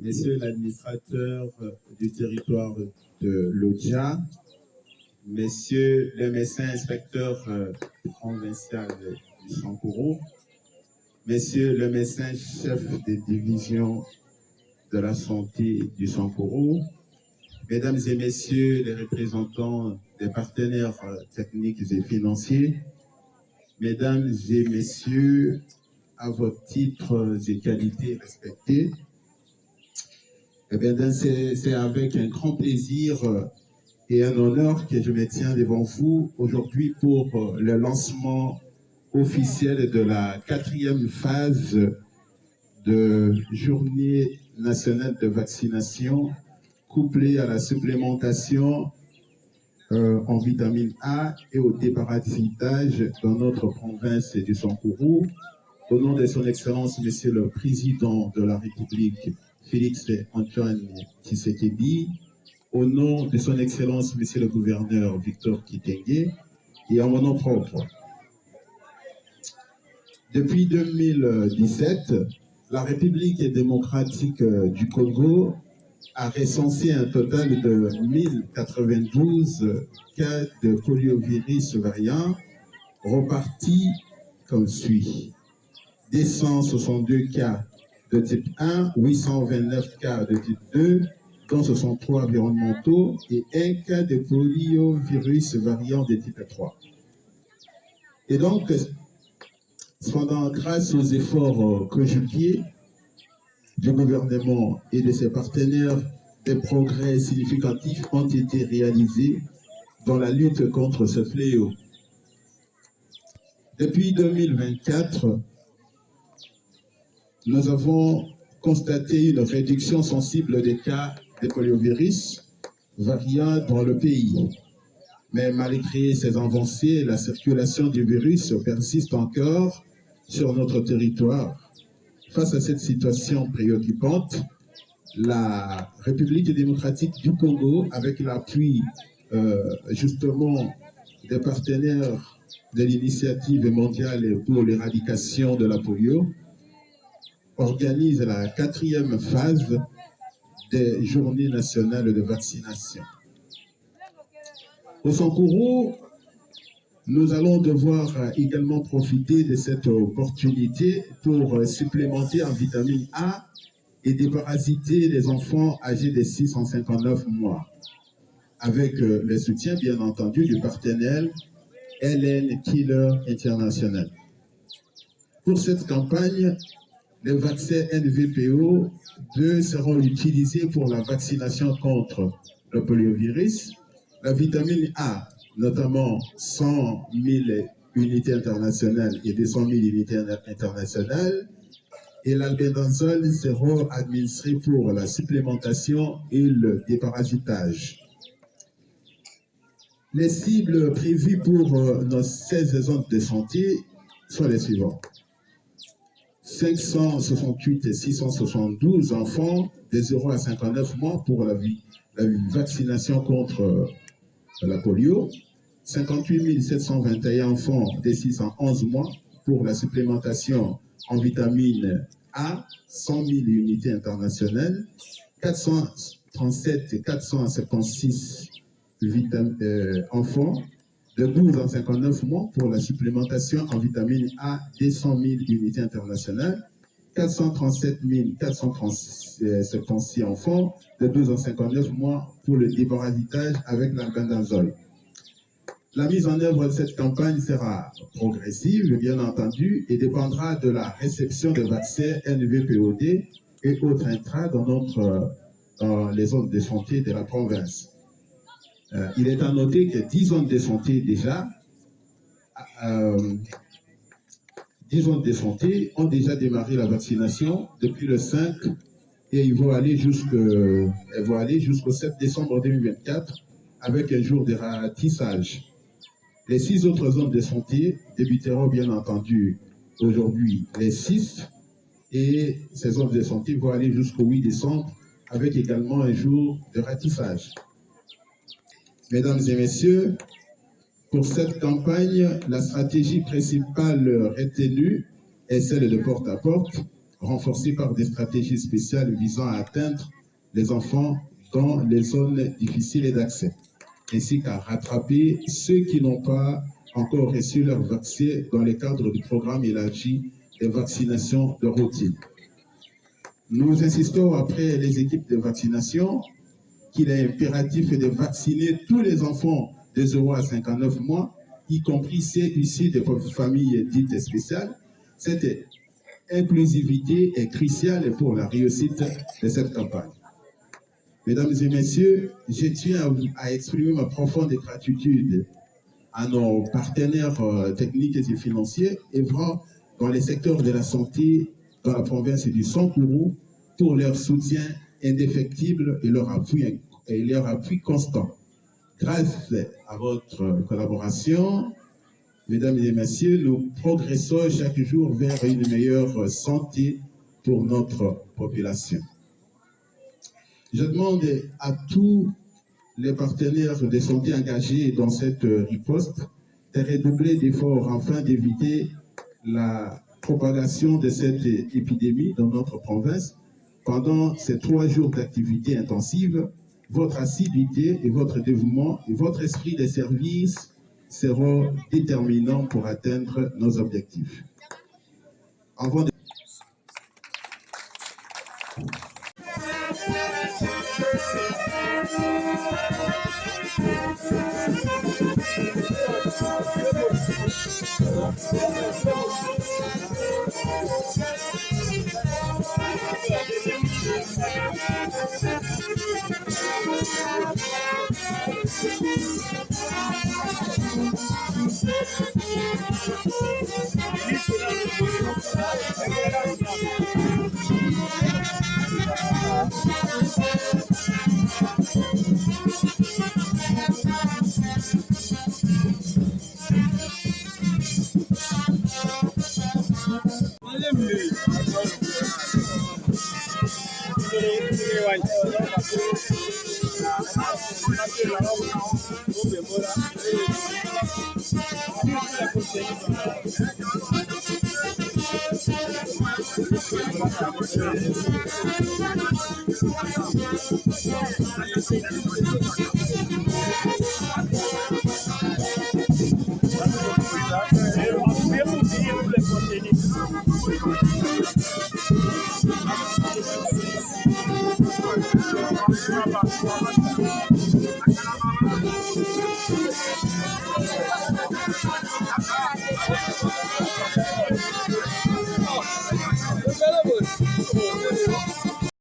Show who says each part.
Speaker 1: Monsieur l'administrateur du territoire de l'Odja, Monsieur le médecin inspecteur provincial du Sankourou, Monsieur le médecin chef de division de la santé du Sankourou, Mesdames et Messieurs les représentants des partenaires techniques et financiers, Mesdames et Messieurs, à vos titres et qualités respectés, eh bien, c'est avec un grand plaisir et un honneur que je me tiens devant vous aujourd'hui pour le lancement officiel de la 4e phase de Journée nationale de vaccination couplée à la supplémentation en vitamine A et au déparasitage dans notre province du Sankourou. Au nom de son Excellence, Monsieur le Président de la République, Félix Antoine Tshisekedi, au nom de son Excellence, Monsieur le Gouverneur Victor Kitenge, et en mon nom propre. Depuis 2017, la République démocratique du Congo a recensé un total de 1092 cas de poliovirus variant repartis comme suit. 262 cas de type 1, 829 cas de type 2, dont 63 environnementaux et 1 cas de poliovirus variant de type 3. Et donc, cependant, grâce aux efforts conjugués du gouvernement et de ses partenaires, des progrès significatifs ont été réalisés dans la lutte contre ce fléau. Depuis 2024, nous avons constaté une réduction sensible des cas de poliovirus variant dans le pays. Mais malgré ces avancées, la circulation du virus persiste encore sur notre territoire. Face à cette situation préoccupante, la République démocratique du Congo, avec l'appui justement des partenaires de l'initiative mondiale pour l'éradication de la polio, organise la 4e phase des Journées nationales de vaccination. Au Sankourou, nous allons devoir également profiter de cette opportunité pour supplémenter en vitamine A et déparasiter les enfants âgés de 659 mois, avec le soutien, bien entendu, du partenaire LN Killer International. Pour cette campagne, les vaccins NVPO2 seront utilisés pour la vaccination contre le poliovirus, la vitamine A, notamment 100 000 unités internationales et 200 000 unités internationales, et l'albendazole seront administrés pour la supplémentation et le déparasitage. Les cibles prévues pour nos 16 zones de santé sont les suivantes. 568 et 672 enfants de 0 à 59 mois pour la vaccination contre la polio, 58 721 enfants de 6 à 11 mois pour la supplémentation en vitamine A, 100 000 unités internationales, 437 et 476 enfants de 12 à 59 mois pour la supplémentation en vitamine A, 200 000 unités internationales, 437 476 enfants de 12 à 59 mois pour le déparasitage avec l'albendazole. La mise en œuvre de cette campagne sera progressive, bien entendu, et dépendra de la réception de vaccins NVPOD et autres intrants dans les zones de santé de la province. Il est à noter que 10 zones de santé déjà, 10 zones de santé ont déjà démarré la vaccination depuis le 5 et ils vont aller jusqu'au 7 décembre 2024 avec un jour de ratissage. Les 6 autres zones de santé débuteront bien entendu aujourd'hui les 6 et ces zones de santé vont aller jusqu'au 8 décembre avec également un jour de ratissage. Mesdames et messieurs, pour cette campagne, la stratégie principale retenue est celle de porte-à-porte, renforcée par des stratégies spéciales visant à atteindre les enfants dans les zones difficiles d'accès, ainsi qu'à rattraper ceux qui n'ont pas encore reçu leur vaccin dans le cadre du programme élargi de vaccination de routine. Nous insistons après les équipes de vaccination qu'il est impératif de vacciner tous les enfants de 0 à 59 mois, y compris ceux issus de familles dites spéciales. Cette inclusivité est cruciale pour la réussite de cette campagne. Mesdames et messieurs, je tiens à exprimer ma profonde gratitude à nos partenaires techniques et financiers œuvrant dans les secteurs de la santé dans la province du Sankuru pour leur soutien indéfectible et leur appui constant. Grâce à votre collaboration, mesdames et messieurs, nous progressons chaque jour vers une meilleure santé pour notre population. Je demande à tous les partenaires de santé engagés dans cette riposte de redoubler d'efforts afin d'éviter la propagation de cette épidémie dans notre province. Pendant ces 3 jours d'activité intensive, votre assiduité et votre dévouement et votre esprit de service seront déterminants pour atteindre nos objectifs. Avant de...